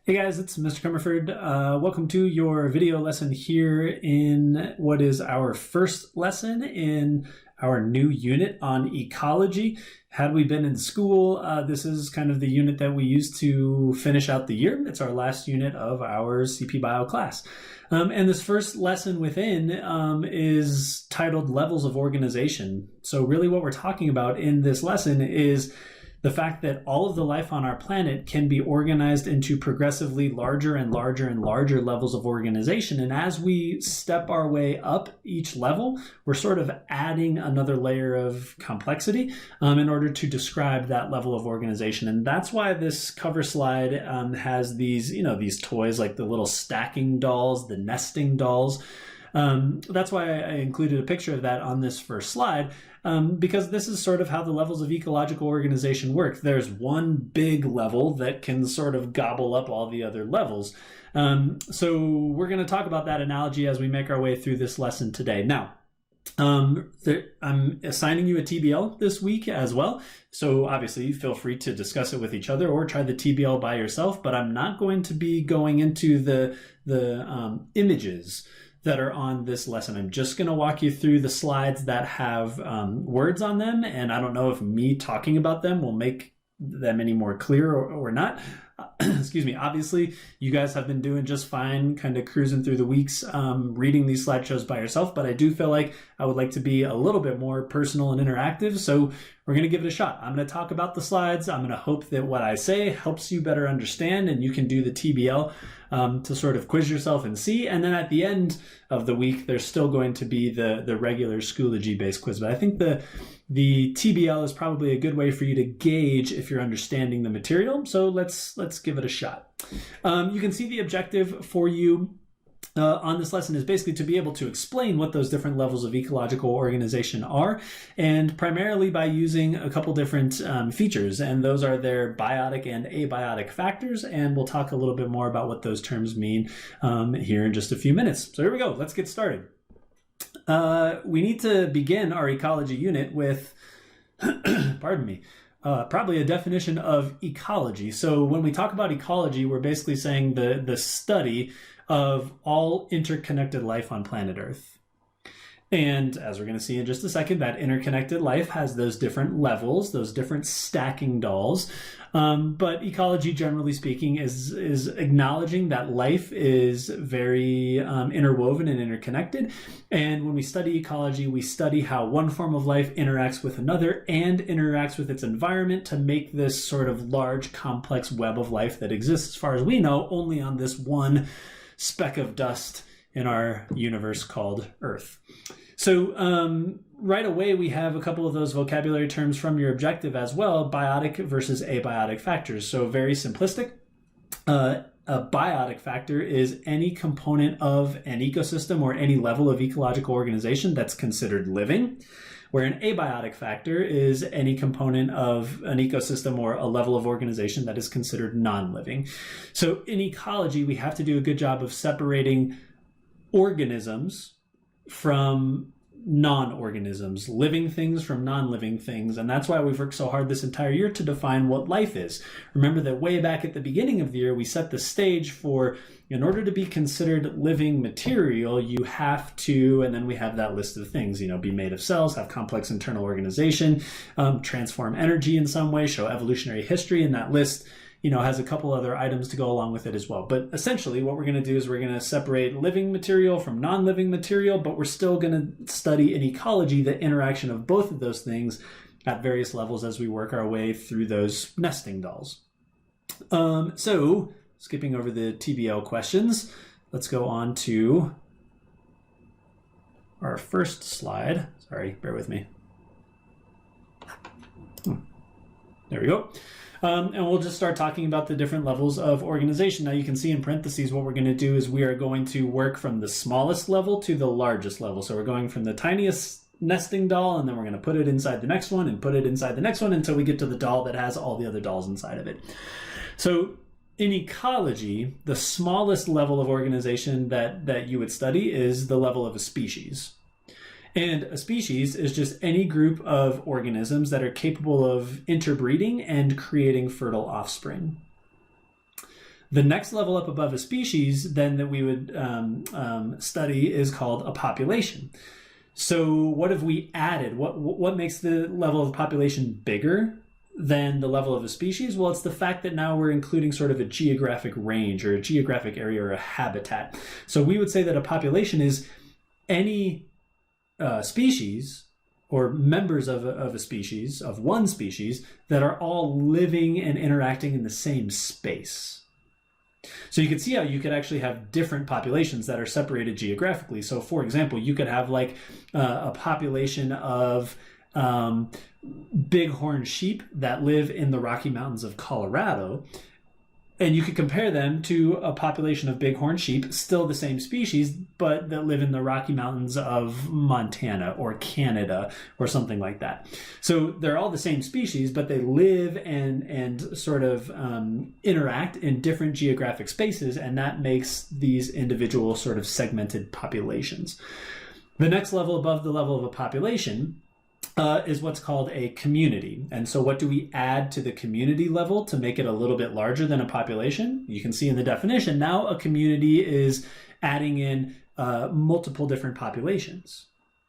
Hey guys, it's Mr. Comerford. Welcome to your video lesson here in what is our first lesson in our new unit on ecology. Had we been in school, this is kind of the unit that we use to finish out the year. It's our last unit of our cpbio class. And this first lesson within is titled Levels of Organization. So really what we're talking about in this lesson is the fact that all of the life on our planet can be organized into progressively larger and larger and larger levels of organization. And as we step our way up each level, we're sort of adding another layer of complexity in order to describe that level of organization. And that's why this cover slide has these, these toys like the little stacking dolls, the nesting dolls. That's why I included a picture of that on this first slide, because this is sort of how the levels of ecological organization work. There's one big level that can sort of gobble up all the other levels. So we're going to talk about that analogy as we make our way through this lesson today. Now, I'm assigning you a TBL this week as well. So obviously feel free to discuss it with each other or try the TBL by yourself, but I'm not going to be going into the images that are on this lesson. I'm just going to walk you through the slides that have words on them, and I don't know if me talking about them will make them any more clear or not. Excuse me. Obviously, you guys have been doing just fine, kind of cruising through the weeks, reading these slideshows by yourself, but I do feel like I would like to be a little bit more personal and interactive, so we're going to give it a shot. I'm going to talk about the slides. I'm going to hope that what I say helps you better understand, and you can do the TBL to sort of quiz yourself and see. And then at the end of the week, there's still going to be the regular Schoology-based quiz. But I think the TBL is probably a good way for you to gauge if you're understanding the material. So let's give it a shot. You can see the objective for you on this lesson is basically to be able to explain what those different levels of ecological organization are, and primarily by using a couple different features, and those are their biotic and abiotic factors, and we'll talk a little bit more about what those terms mean here in just a few minutes. So here we go, let's get started. We need to begin our ecology unit with, pardon me, probably a definition of ecology. So when we talk about ecology, we're basically saying the study of all interconnected life on planet Earth. And as we're going to see in just a second, that interconnected life has those different levels, those different stacking dolls. But ecology, generally speaking, is acknowledging that life is very interwoven and interconnected. And when we study ecology, we study how one form of life interacts with another and interacts with its environment to make this sort of large, complex web of life that exists, as far as we know, only on this one speck of dust in our universe called Earth. So right away, we have a couple of those vocabulary terms from your objective as well, biotic versus abiotic factors. So very simplistic. A biotic factor is any component of an ecosystem or any level of ecological organization that's considered living, where an abiotic factor is any component of an ecosystem or a level of organization that is considered non-living. So in ecology, we have to do a good job of separating organisms from non-organisms, living things from non-living things. And that's why we've worked so hard this entire year to define what life is. Remember that way back at the beginning of the year, we set the stage for, in order to be considered living material, you have to, and then we have that list of things, be made of cells, have complex internal organization, transform energy in some way, show evolutionary history, and that list has a couple other items to go along with it as well. But essentially what we're going to do is we're going to separate living material from non-living material, but we're still going to study in ecology the interaction of both of those things at various levels as we work our way through those nesting dolls. So skipping over the TBL questions, let's go on to our first slide. Sorry, bear with me. There we go. And we'll just start talking about the different levels of organization. Now you can see in parentheses what we're going to do is we are going to work from the smallest level to the largest level. So we're going from the tiniest nesting doll, and then we're going to put it inside the next one and put it inside the next one until we get to the doll that has all the other dolls inside of it. So in ecology, the smallest level of organization that you would study is the level of a species. And a species is just any group of organisms that are capable of interbreeding and creating fertile offspring. The next level up above a species then that we would study is called a population. So what have we added? What makes the level of population bigger than the level of a species? Well, it's the fact that now we're including sort of a geographic range or a geographic area or a habitat. So we would say that a population is any species or members of a species, of one species, that are all living and interacting in the same space. So you could see how you could actually have different populations that are separated geographically. So for example, you could have like a population of bighorn sheep that live in the Rocky Mountains of Colorado, and you could compare them to a population of bighorn sheep, still the same species, but that live in the Rocky Mountains of Montana or Canada or something like that. So they're all the same species, but they live and sort of interact in different geographic spaces, and that makes these individual sort of segmented populations. The next level above the level of a population is what's called a community. And so what do we add to the community level to make it a little bit larger than a population? You can see in the definition, now a community is adding in multiple different populations.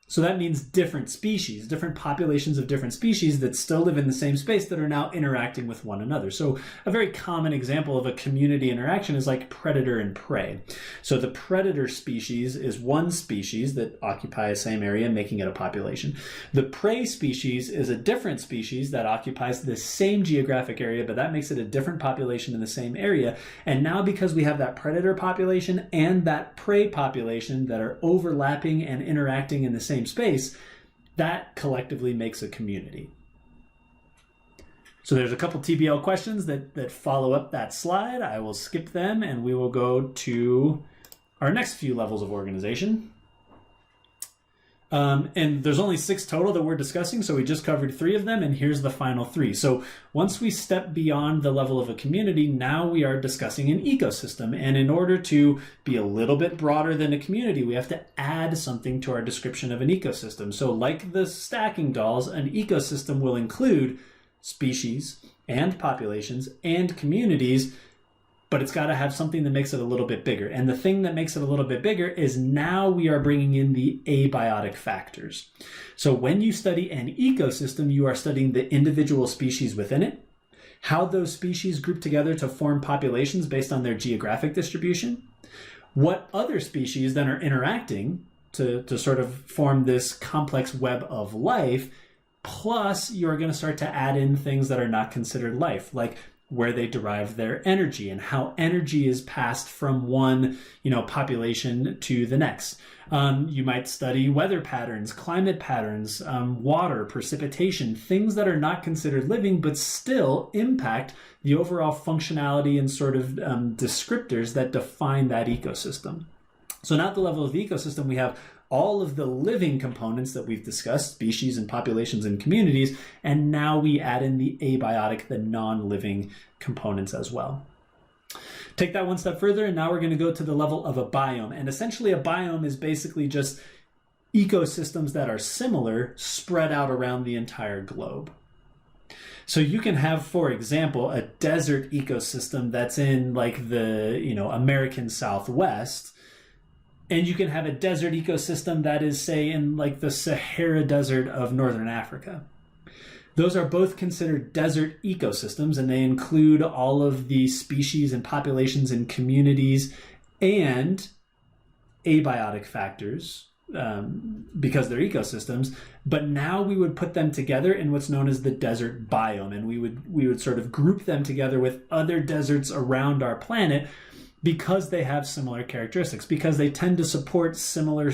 So that means different species, different populations of different species that still live in the same space that are now interacting with one another. So a very common example of a community interaction is like predator and prey. So the predator species is one species that occupy a same area, making it a population. The prey species is a different species that occupies the same geographic area, but that makes it a different population in the same area. And now because we have that predator population and that prey population that are overlapping and interacting in the same space, that collectively makes a community. So there's a couple TBL questions that follow up that slide. I will skip them and we will go to our next few levels of organization. And there's only 6 total that we're discussing, so we just covered 3 of them, and here's the final 3. So once we step beyond the level of a community, now we are discussing an ecosystem. And in order to be a little bit broader than a community, we have to add something to our description of an ecosystem. So like the stacking dolls, an ecosystem will include species and populations and communities, but it's got to have something that makes it a little bit bigger. And the thing that makes it a little bit bigger is now we are bringing in the abiotic factors. So when you study an ecosystem, you are studying the individual species within it, how those species group together to form populations based on their geographic distribution, what other species then are interacting to sort of form this complex web of life, plus you're going to start to add in things that are not considered life, like where they derive their energy and how energy is passed from one, population to the next. You might study weather patterns, climate patterns, water, precipitation, things that are not considered living, but still impact the overall functionality and sort of descriptors that define that ecosystem. So now at the level of the ecosystem, we have all of the living components that we've discussed, species and populations and communities, and now we add in the abiotic, the non-living components as well. Take that one step further, and now we're going to go to the level of a biome. And essentially a biome is basically just ecosystems that are similar spread out around the entire globe. So you can have, for example, a desert ecosystem that's in like the, American Southwest, and you can have a desert ecosystem that is, say, in like the Sahara Desert of Northern Africa. Those are both considered desert ecosystems, and they include all of the species and populations and communities and abiotic factors because they're ecosystems. But now we would put them together in what's known as the desert biome, and we would sort of group them together with other deserts around our planet, because they have similar characteristics, because they tend to support similar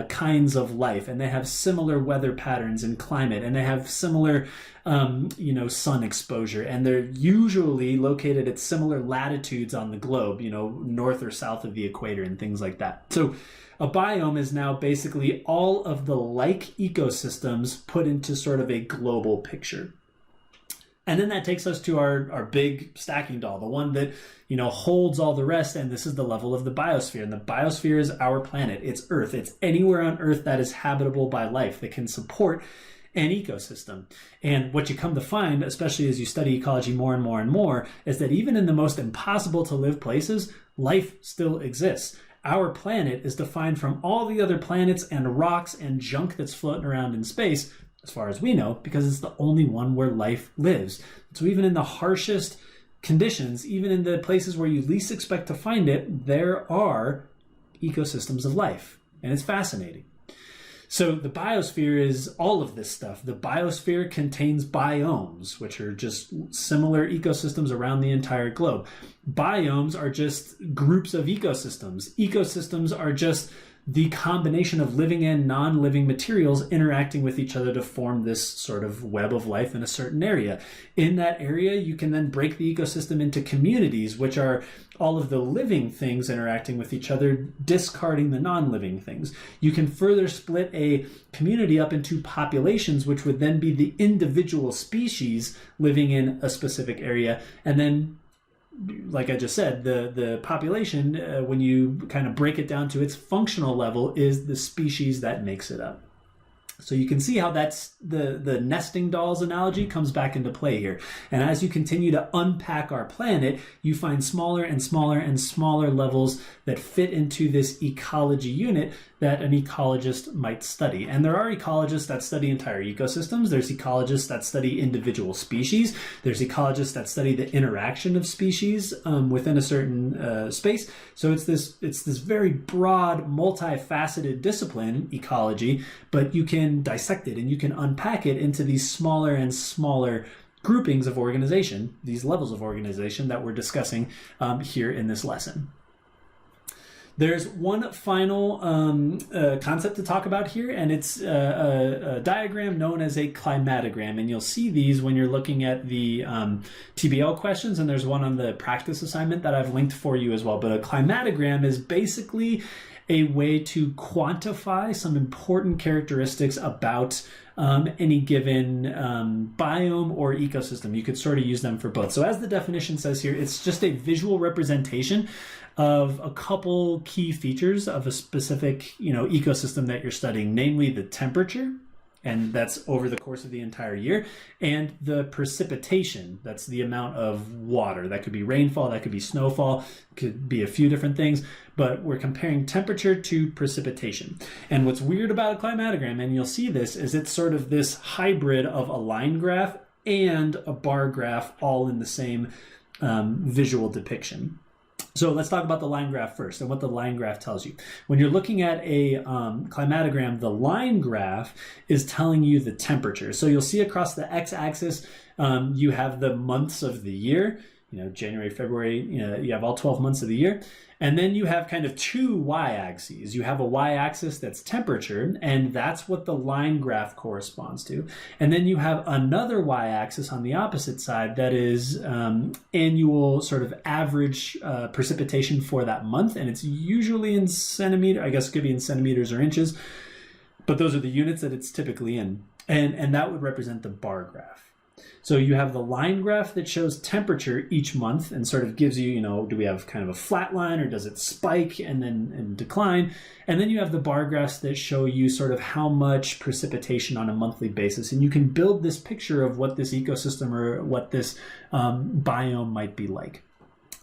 kinds of life, and they have similar weather patterns and climate, and they have similar, sun exposure, and they're usually located at similar latitudes on the globe, north or south of the equator and things like that. So a biome is now basically all of the like ecosystems put into sort of a global picture. And then that takes us to our big stacking doll, the one that, holds all the rest. And this is the level of the biosphere. And the biosphere is our planet. It's Earth. It's anywhere on Earth that is habitable by life, that can support an ecosystem. And what you come to find, especially as you study ecology more and more and more, is that even in the most impossible to live places, life still exists. Our planet is defined from all the other planets and rocks and junk that's floating around in space, as far as we know, because it's the only one where life lives. So even in the harshest conditions, even in the places where you least expect to find it, there are ecosystems of life. And it's fascinating. So the biosphere is all of this stuff. The biosphere contains biomes, which are just similar ecosystems around the entire globe. Biomes are just groups of ecosystems. Ecosystems are just the combination of living and non-living materials interacting with each other to form this sort of web of life in a certain area. In that area, you can then break the ecosystem into communities, which are all of the living things interacting with each other, discarding the non-living things. You can further split a community up into populations, which would then be the individual species living in a specific area. And then, like I just said, the population, when you kind of break it down to its functional level, is the species that makes it up. So you can see how that's the nesting dolls analogy comes back into play here. And as you continue to unpack our planet, you find smaller and smaller and smaller levels that fit into this ecology unit that an ecologist might study. And there are ecologists that study entire ecosystems. There's ecologists that study individual species. There's ecologists that study the interaction of species within a certain space. So it's this very broad, multifaceted discipline, ecology, but you can dissect it and you can unpack it into these smaller and smaller groupings of organization, these levels of organization that we're discussing here in this lesson. There's one final concept to talk about here, and it's a diagram known as a climatogram. And you'll see these when you're looking at the TBL questions, and there's one on the practice assignment that I've linked for you as well. But a climatogram is basically a way to quantify some important characteristics about any given biome or ecosystem. You could sort of use them for both. So as the definition says here, it's just a visual representation of a couple key features of a specific, ecosystem that you're studying, namely the temperature, and that's over the course of the entire year, and the precipitation, that's the amount of water. That could be rainfall, that could be snowfall, could be a few different things, but we're comparing temperature to precipitation. And what's weird about a climatogram, and you'll see this, is it's sort of this hybrid of a line graph and a bar graph all in the same visual depiction. So let's talk about the line graph first and what the line graph tells you. When you're looking at a climatogram, the line graph is telling you the temperature. So you'll see across the x-axis, you have the months of the year, January, February, you have all 12 months of the year. And then you have kind of two y-axes. You have a y-axis that's temperature, and that's what the line graph corresponds to. And then you have another y-axis on the opposite side that is annual sort of average precipitation for that month. And it's usually in centimeter, I guess it could be in centimeters or inches, but those are the units that it's typically in. And that would represent the bar graph. So you have the line graph that shows temperature each month and sort of gives you, do we have kind of a flat line or does it spike and decline? And then you have the bar graphs that show you sort of how much precipitation on a monthly basis. And you can build this picture of what this ecosystem or what this biome might be like.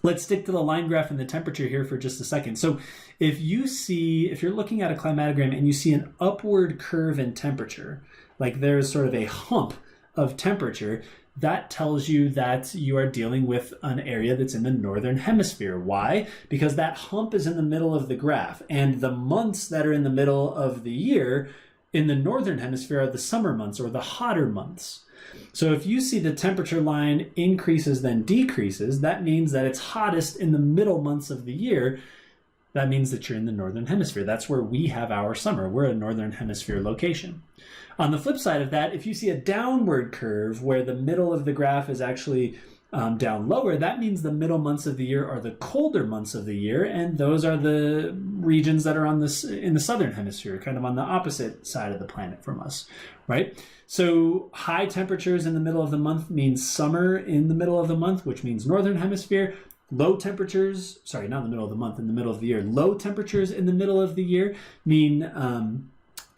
Let's stick to the line graph and the temperature here for just a second. So if you're looking at a climatogram and you see an upward curve in temperature, like there's sort of a hump of temperature, that tells you that you are dealing with an area that's in the northern hemisphere. Why? Because that hump is in the middle of the graph, and the months that are in the middle of the year in the northern hemisphere are the summer months or the hotter months. So if you see the temperature line increases then decreases, that means that it's hottest in the middle months of the year. That means that you're in the northern hemisphere. That's where we have our summer. We're a northern hemisphere location. On the flip side of that, if you see a downward curve where the middle of the graph is actually down lower, that means the middle months of the year are the colder months of the year, and those are the regions that are in the southern hemisphere, kind of on the opposite side of the planet from us, right? So high temperatures in the middle of the month means summer in the middle of the month, which means northern hemisphere. Low temperatures, not in the middle of the month, in the middle of the year. Low temperatures in the middle of the year mean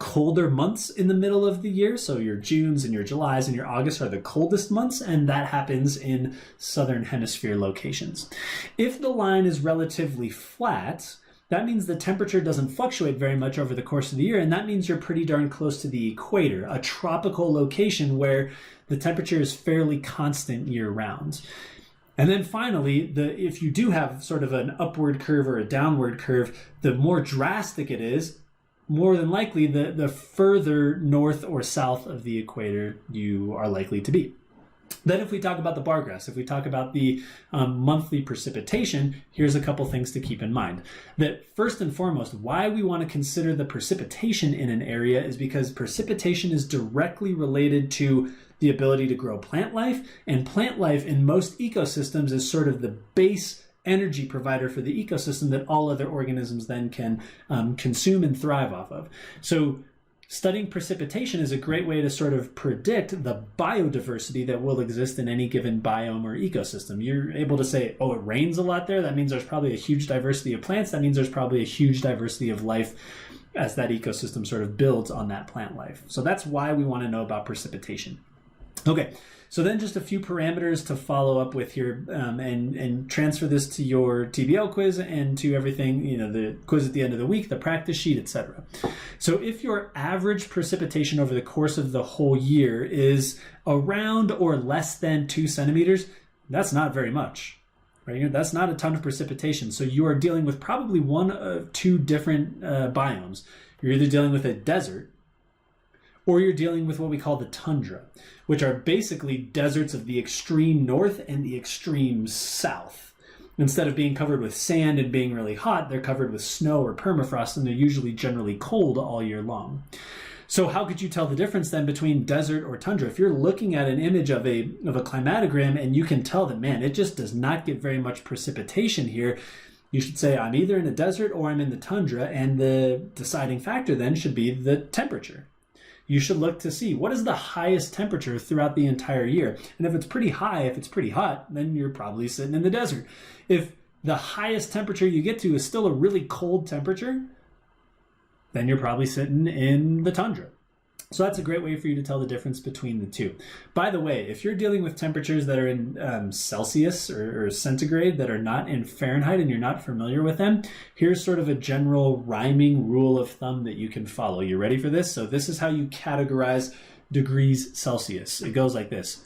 colder months in the middle of the year. So your Junes and your Julys and your Augusts are the coldest months, and that happens in southern hemisphere locations. If the line is relatively flat, that means the temperature doesn't fluctuate very much over the course of the year, and that means you're pretty darn close to the equator, a tropical location where the temperature is fairly constant year-round. And then finally, if you do have sort of an upward curve or a downward curve, the more drastic it is, more than likely the further north or south of the equator you are likely to be. Then if we talk about the bar graphs, if we talk about the monthly precipitation, here's a couple things to keep in mind. That first and foremost, why we want to consider the precipitation in an area is because precipitation is directly related to the ability to grow plant life, and plant life in most ecosystems is sort of the base energy provider for the ecosystem that all other organisms then can consume and thrive off of. So studying precipitation is a great way to sort of predict the biodiversity that will exist in any given biome or ecosystem. You're able to say, oh, it rains a lot there. That means there's probably a huge diversity of plants. That means there's probably a huge diversity of life as that ecosystem sort of builds on that plant life. So that's why we want to know about precipitation. Okay, so then just a few parameters to follow up with here and transfer this to your TBL quiz and to everything, the quiz at the end of the week, the practice sheet, etc. So if your average precipitation over the course of the whole year is around or less than 2 centimeters, that's not very much. Right? That's not a ton of precipitation. So you are dealing with probably one of two different biomes. You're either dealing with a desert, or you're dealing with what we call the tundra, which are basically deserts of the extreme north and the extreme south. Instead of being covered with sand and being really hot, they're covered with snow or permafrost, and they're usually generally cold all year long. So how could you tell the difference then between desert or tundra? If you're looking at an image of a climatic ram and you can tell that, man, it just does not get very much precipitation here, you should say, I'm either in a desert or I'm in the tundra, and the deciding factor then should be the temperature. You should look to see what is the highest temperature throughout the entire year. And if it's pretty high, if it's pretty hot, then you're probably sitting in the desert. If the highest temperature you get to is still a really cold temperature, then you're probably sitting in the tundra. So that's a great way for you to tell the difference between the two. By the way, if you're dealing with temperatures that are in Celsius or centigrade that are not in Fahrenheit and you're not familiar with them, here's sort of a general rhyming rule of thumb that you can follow. You ready for this? So this is how you categorize degrees Celsius. It goes like this.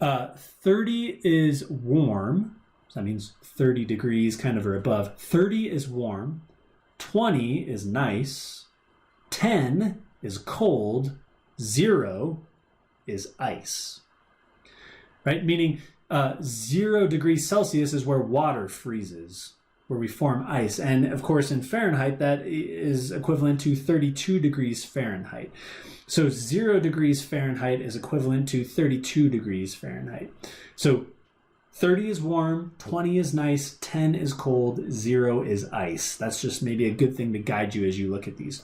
30 is warm. So that means 30 degrees kind of or above. 30 is warm. 20 is nice. 10 is cold, 0 is ice, right? Meaning 0 degrees Celsius is where water freezes, where we form ice. And of course, in Fahrenheit, that is equivalent to 32 degrees Fahrenheit. So 0 degrees Fahrenheit is equivalent to 32 degrees Fahrenheit. So 30 is warm, 20 is nice, 10 is cold, 0 is ice. That's just maybe a good thing to guide you as you look at these.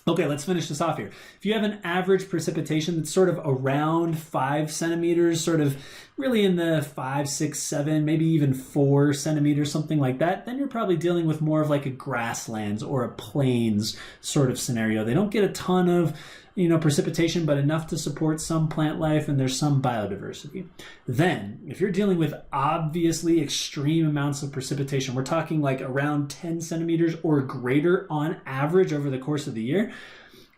Okay, let's finish this off here. If you have an average precipitation that's sort of around 5 centimeters, sort of really in the 5, 6, 7, maybe even 4 centimeters, something like that, then you're probably dealing with more of like a grasslands or a plains sort of scenario. They don't get a ton of precipitation, but enough to support some plant life and there's some biodiversity. Then, if you're dealing with obviously extreme amounts of precipitation, we're talking like around 10 centimeters or greater on average over the course of the year,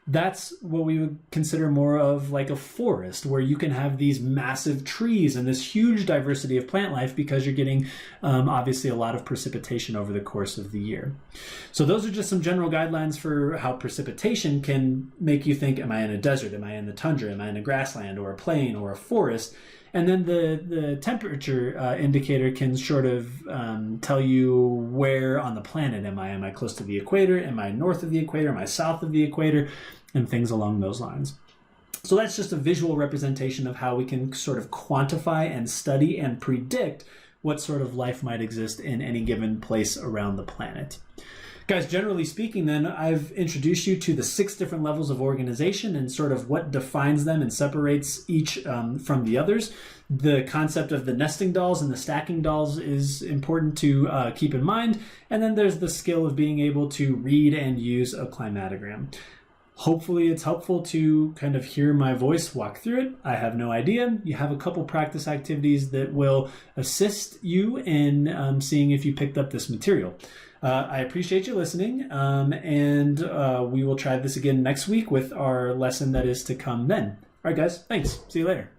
that's what we would consider more of like a forest, where you can have these massive trees and this huge diversity of plant life because you're getting obviously a lot of precipitation over the course of the year. So those are just some general guidelines for how precipitation can make you think, am I in a desert? Am I in the tundra? Am I in a grassland or a plain or a forest? And then the temperature indicator can sort of tell you where on the planet am I? Am I close to the equator? Am I north of the equator? Am I south of the equator? And things along those lines. So that's just a visual representation of how we can sort of quantify and study and predict what sort of life might exist in any given place around the planet. Guys, generally speaking then, I've introduced you to the 6 different levels of organization and sort of what defines them and separates each from the others. The concept of the nesting dolls and the stacking dolls is important to keep in mind. And then there's the skill of being able to read and use a climatic ram. Hopefully it's helpful to kind of hear my voice walk through it. I have no idea. You have a couple practice activities that will assist you in seeing if you picked up this material. I appreciate you listening, and we will try this again next week with our lesson that is to come then. All right, guys, thanks. See you later.